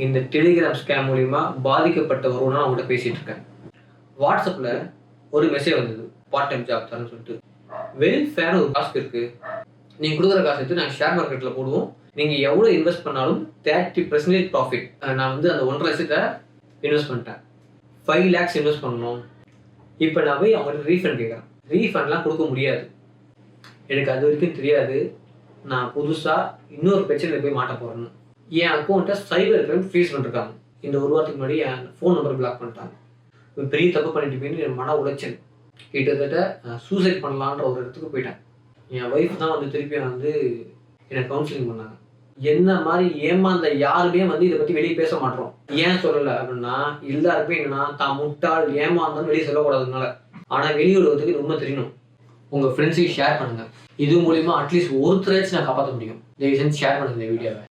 இந்த Telegram scam மூலிமா பாதிக்கப்பட்ட ஒருவனா நான் அவங்கள்ட்ட பேசிட்டு இருக்கேன். வாட்ஸ்அப்பில் ஒரு மெசேஜ் வந்தது, பார்ட் டைம் ஜாப் தரேன்னு சொல்லிட்டு. வெல்ஃபேர்னு ஒரு டாஸ்க் இருக்கு, நீங்கள் கொடுக்குற காசு எடுத்து நாங்கள் ஷேர் மார்க்கெட்டில் போடுவோம், நீங்கள் எவ்வளோ இன்வெஸ்ட் பண்ணாலும் 30% ப்ராஃபிட். நான் வந்து அந்த 1.5 லட்சத்தை இன்வெஸ்ட் பண்ணிட்டேன், 5 lakhs இன்வெஸ்ட் பண்ணணும். இப்போ நான் போய் அவங்கள்ட்ட ரீஃபண்ட் கேட்குறேன். ரீஃபண்ட்லாம் கொடுக்க முடியாது, எனக்கு அது வரைக்கும் தெரியாது. நான் புதுசாக இன்னொரு பிரச்சனையில் போய் மாட்ட போகிறேன்னு என் அக்கௌண்ட்டை சைபர் கிரைம் ஃபேஸ் பண்ணிருக்காங்க. இந்த ஒரு வாரத்துக்கு முன்னாடி என் ஃபோன் நம்பர் பிளாக் பண்ணிட்டாங்க. பெரிய தப்பு பண்ணிட்டு போயின்னு என் மன உளைச்சல், கிட்டத்தட்ட சூசைட் பண்ணலான்ற ஒரு இடத்துக்கு போயிட்டேன். என் ஒய்ஃப் தான் வந்து திருப்பி வந்து எனக்கு கவுன்சிலிங் பண்ணாங்க. என்ன மாதிரி ஏமாந்த யாருமே வந்து இதை பற்றி வெளியே பேச மாட்டோம். ஏன் சொல்லலை அப்படின்னா, எல்லாருக்குமே என்னன்னா தான் முட்டாள் ஏமாந்தாலும் வெளியே சொல்லக்கூடாதுனால. ஆனால் வெளியே உலகத்துக்கு இது உண்மை தெரியணும். உங்கள் ஃப்ரெண்ட்ஸுக்கு ஷேர் பண்ணுங்கள். இது மூலிமா அட்லீஸ்ட் ஒருத்தராச்சும் நான் காப்பாற்ற முடியும். தயவு செஞ்சு ஷேர் பண்ணுங்க இந்த வீடியோவை.